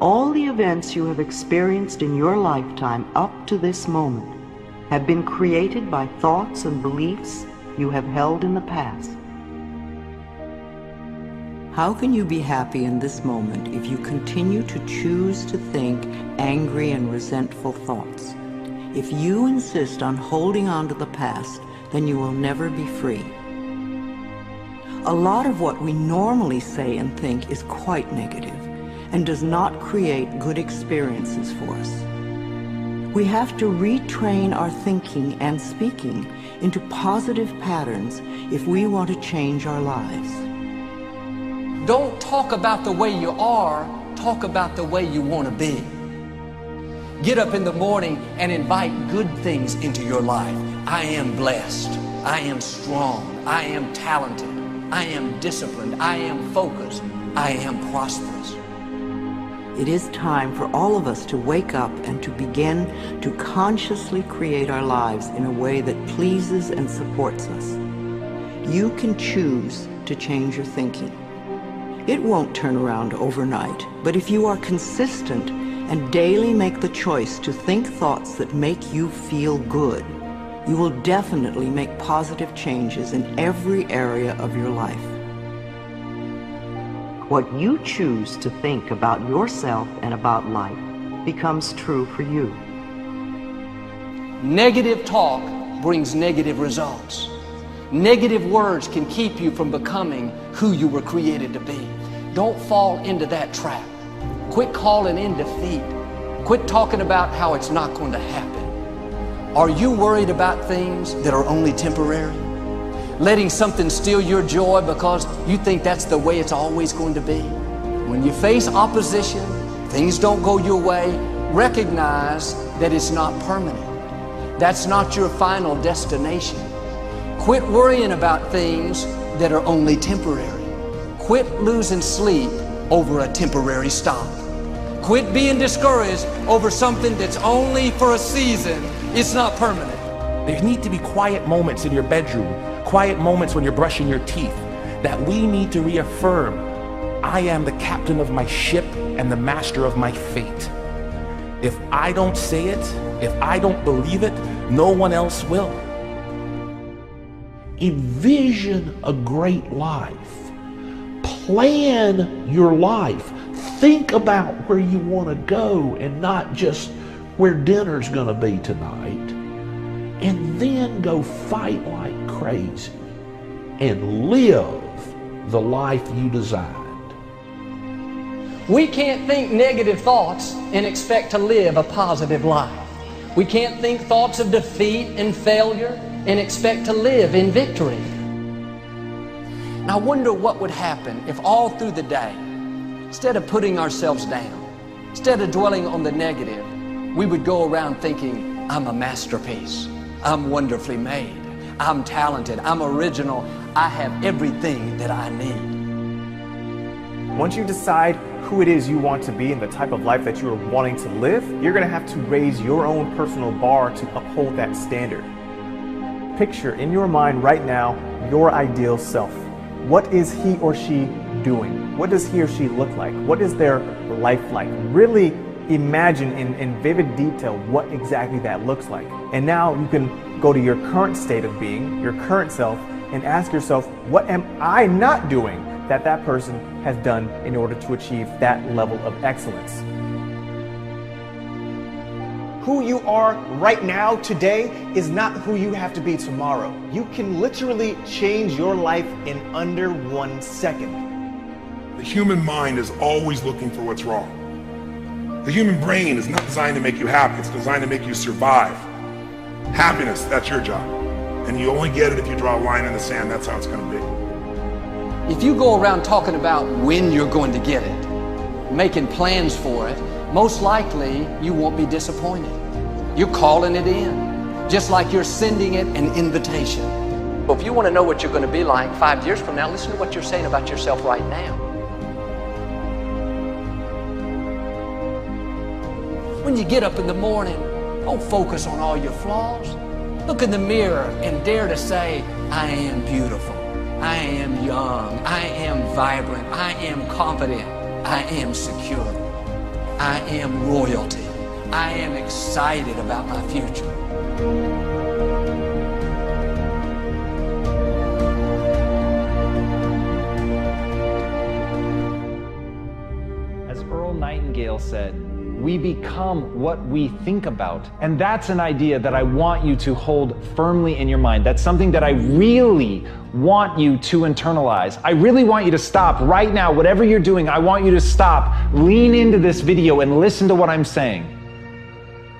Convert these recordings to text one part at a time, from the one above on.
All the events you have experienced in your lifetime up to this moment have been created by thoughts and beliefs you have held in the past. How can you be happy in this moment if you continue to choose to think angry and resentful thoughts? If you insist on holding on to the past, then you will never be free. A lot of what we normally say and think is quite negative and does not create good experiences for us. We have to retrain our thinking and speaking into positive patterns if we want to change our lives. Don't talk about the way you are, talk about the way you want to be. Get up in the morning and invite good things into your life. I am blessed. I am strong. I am talented. I am disciplined. I am focused. I am prosperous. It is time for all of us to wake up and to begin to consciously create our lives in a way that pleases and supports us. You can choose to change your thinking. It won't turn around overnight, but if you are consistent and daily make the choice to think thoughts that make you feel good, you will definitely make positive changes in every area of your life. What you choose to think about yourself and about life becomes true for you. Negative talk brings negative results. Negative words can keep you from becoming who you were created to be. Don't fall into that trap. Quit calling in defeat. Quit talking about how it's not going to happen. Are you worried about things that are only temporary? Letting something steal your joy because you think that's the way it's always going to be? When you face opposition, things don't go your way, recognize that it's not permanent. That's not your final destination. Quit worrying about things that are only temporary. Quit losing sleep over a temporary stop. Quit being discouraged over something that's only for a season. It's not permanent. There need to be quiet moments in your bedroom, quiet moments when you're brushing your teeth, that we need to reaffirm, I am the captain of my ship and the master of my fate. If I don't say it, if I don't believe it, no one else will. Envision a great life. Plan your life. Think about where you want to go and not just where dinner's going to be tonight. And then go fight like crazy and live the life you designed. We can't think negative thoughts and expect to live a positive life. We can't think thoughts of defeat and failure and expect to live in victory. Now, I wonder what would happen if all through the day, instead of putting ourselves down, instead of dwelling on the negative, we would go around thinking, I'm a masterpiece. I'm wonderfully made. I'm talented. I'm original. I have everything that I need. Once you decide who it is you want to be and the type of life that you are wanting to live, you're going to have to raise your own personal bar to uphold that standard. Picture in your mind right now your ideal self. What is he or she doing? What does he or she look like? What is their life like? Really imagine in vivid detail what exactly that looks like. And now you can go to your current state of being, your current self, and ask yourself, what am I not doing that that person has done in order to achieve that level of excellence? Who you are right now, today, is not who you have to be tomorrow. You can literally change your life in under 1 second. The human mind is always looking for what's wrong. The human brain is not designed to make you happy, it's designed to make you survive. Happiness, that's your job. And you only get it if you draw a line in the sand, that's how it's going to be. If you go around talking about when you're going to get it, making plans for it, most likely you won't be disappointed. You're calling it in, just like you're sending it an invitation. But if you want to know what you're going to be like 5 years from now, listen to what you're saying about yourself right now. When you get up in the morning, don't focus on all your flaws. Look in the mirror and dare to say, I am beautiful, I am young, I am vibrant, I am confident, I am secure. I am royalty. I am excited about my future. As Earl Nightingale said, we become what we think about. And that's an idea that I want you to hold firmly in your mind. That's something that I really want you to internalize. I really want you to stop right now. Whatever you're doing, I want you to stop, lean into this video and listen to what I'm saying.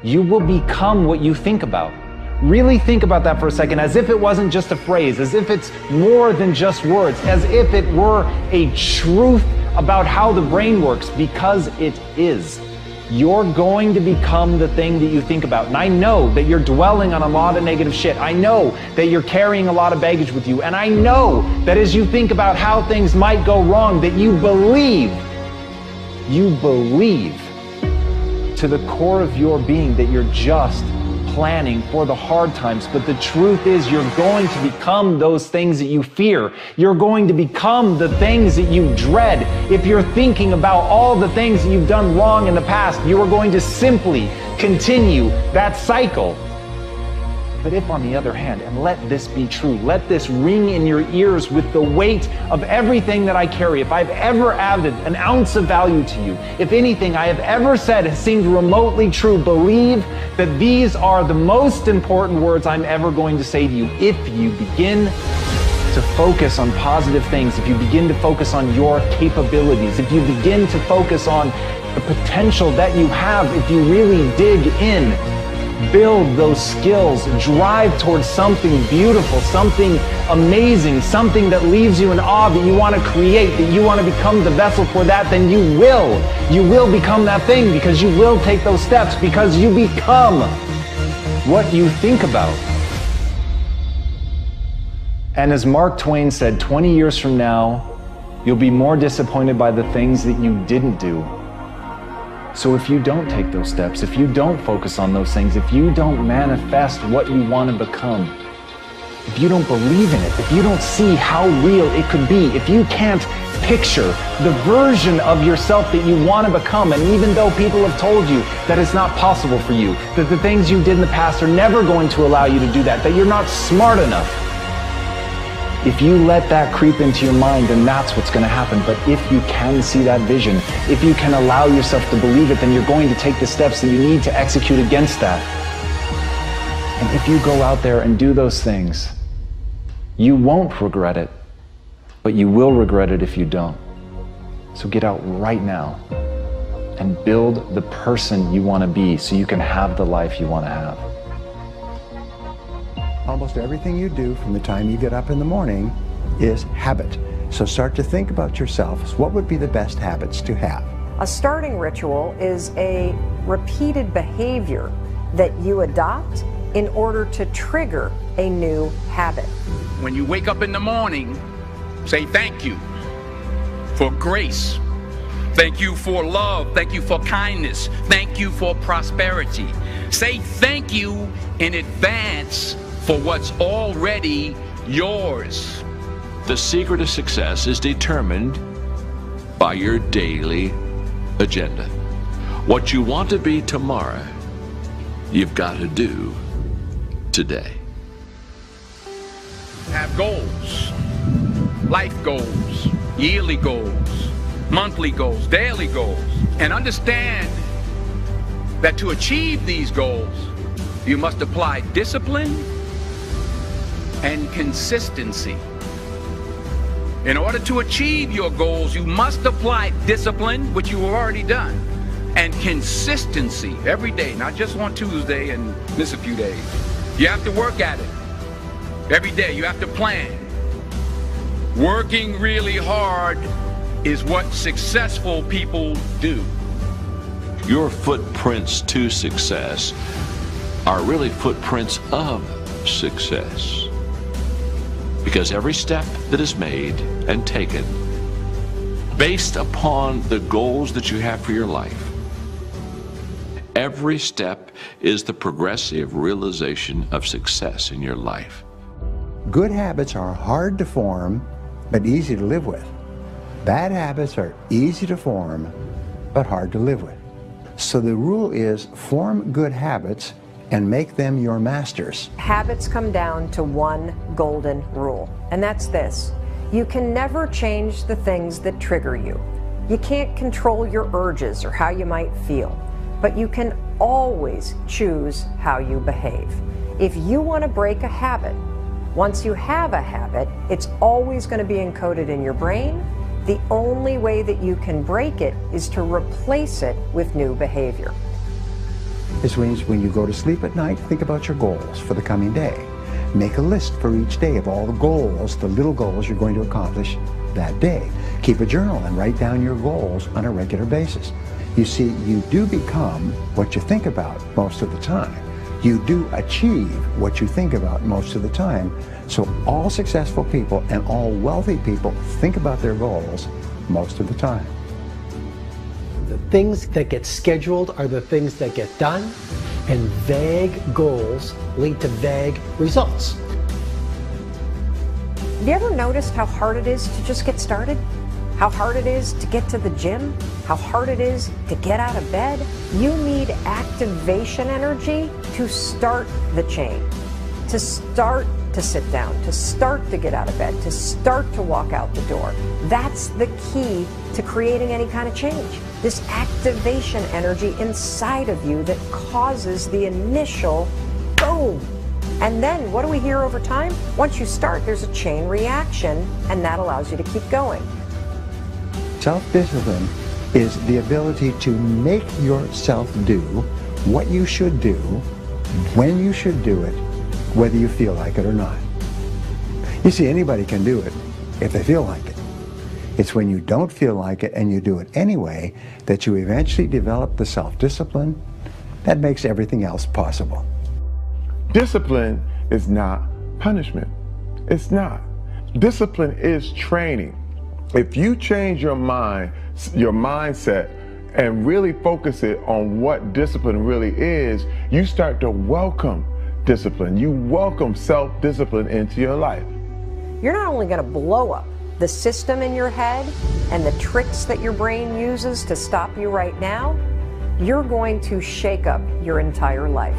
You will become what you think about. Really think about that for a second, as if it wasn't just a phrase, as if it's more than just words, as if it were a truth about how the brain works, because it is. You're going to become the thing that you think about. And I know that you're dwelling on a lot of negative shit. I know that you're carrying a lot of baggage with you. And I know that as you think about how things might go wrong, that you believe to the core of your being that you're just planning for the hard times. But the truth is, you're going to become those things that you fear. You're going to become the things that you dread. If you're thinking about all the things that you've done wrong in the past, you are going to simply continue that cycle. But if, on the other hand, and let this be true, let this ring in your ears with the weight of everything that I carry, if I've ever added an ounce of value to you, if anything I have ever said has seemed remotely true, believe that these are the most important words I'm ever going to say to you. If you begin to focus on positive things, if you begin to focus on your capabilities, if you begin to focus on the potential that you have, if you really dig in, build those skills, drive towards something beautiful, something amazing, something that leaves you in awe, that you want to create, that you want to become the vessel for that, then you will become that thing, because you will take those steps, because you become what you think about. And as Mark Twain said, 20 years from now, you'll be more disappointed by the things that you didn't do. So if you don't take those steps, if you don't focus on those things, if you don't manifest what you want to become, if you don't believe in it, if you don't see how real it could be, if you can't picture the version of yourself that you want to become, and even though people have told you that it's not possible for you, that the things you did in the past are never going to allow you to do that, that you're not smart enough, if you let that creep into your mind, then that's what's going to happen. But if you can see that vision, if you can allow yourself to believe it, then you're going to take the steps that you need to execute against that. And if you go out there and do those things, you won't regret it, but you will regret it if you don't. So get out right now and build the person you want to be so you can have the life you want to have. Almost everything you do from the time you get up in the morning is habit. So start to think about yourself. What would be the best habits to have? A starting ritual is a repeated behavior that you adopt in order to trigger a new habit. When you wake up in the morning, say thank you for grace. Thank you for love. Thank you for kindness. Thank you for prosperity. Say thank you in advance for what's already yours. The secret of success is determined by your daily agenda. What you want to be tomorrow, you've got to do today. Have goals, life goals, yearly goals, monthly goals, daily goals, and understand that to achieve these goals, you must apply discipline and consistency. In order to achieve your goals, you must apply discipline, which you have already done, and consistency every day, not just on Tuesday and miss a few days. You have to work at it every day. You have to plan. Working really hard is what successful people do. Your footprints to success are really footprints of success. Because every step that is made and taken based upon the goals that you have for your life, every step is the progressive realization of success in your life. Good habits are hard to form, but easy to live with. Bad habits are easy to form, but hard to live with. So the rule is form good habits and make them your masters. Habits come down to one golden rule, and that's this. You can never change the things that trigger you. You can't control your urges or how you might feel, but you can always choose how you behave. If you want to break a habit, once you have a habit, it's always going to be encoded in your brain. The only way that you can break it is to replace it with new behavior. This means when you go to sleep at night, think about your goals for the coming day. Make a list for each day of all the goals, the little goals you're going to accomplish that day. Keep a journal and write down your goals on a regular basis. You see, you do become what you think about most of the time. You do achieve what you think about most of the time. So all successful people and all wealthy people think about their goals most of the time. The things that get scheduled are the things that get done, and vague goals lead to vague results. Have you ever noticed how hard it is to just get started? How hard it is to get to the gym? How hard it is to get out of bed? You need activation energy to start the chain, to start to sit down, to start to get out of bed, to start to walk out the door. That's the key to creating any kind of change. This activation energy inside of you that causes the initial boom. And then what do we hear over time? Once you start, there's a chain reaction, and that allows you to keep going. Self-discipline is the ability to make yourself do what you should do, when you should do it, whether you feel like it or not. You see, anybody can do it if they feel like it. It's when you don't feel like it and you do it anyway that you eventually develop the self-discipline that makes everything else possible. Discipline is not punishment. It's not. Discipline is training. If you change your mind, your mindset, and really focus it on what discipline really is, you start to welcome discipline. You welcome self-discipline into your life. You're not only going to blow up the system in your head and the tricks that your brain uses to stop you right now, you're going to shake up your entire life.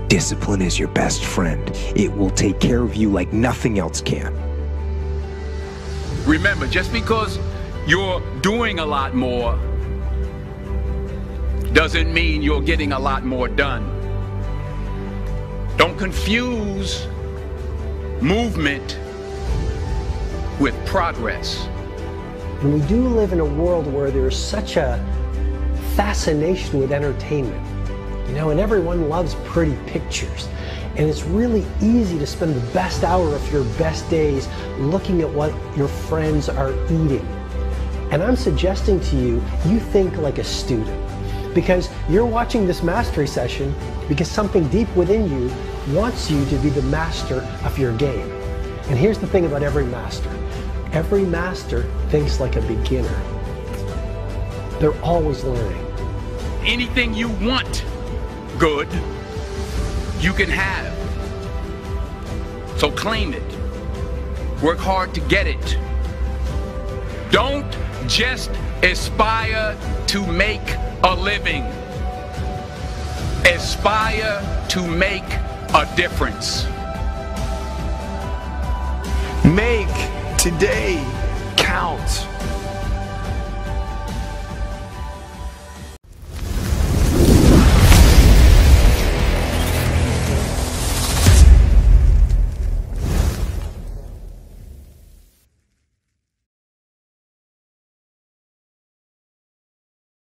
Discipline is your best friend. It will take care of you like nothing else can. Remember, just because you're doing a lot more doesn't mean you're getting a lot more done. Don't confuse movement with progress. And we do live in a world where there's such a fascination with entertainment, you know, and everyone loves pretty pictures. And it's really easy to spend the best hour of your best days looking at what your friends are eating. And I'm suggesting to you, you think like a student, because you're watching this mastery session because something deep within you wants you to be the master of your game. And here's the thing about every master. Every master thinks like a beginner. They're always learning. Anything you want good, you can have. So claim it. Work hard to get it. Don't just aspire to make a living. Aspire to make a difference. Make today count.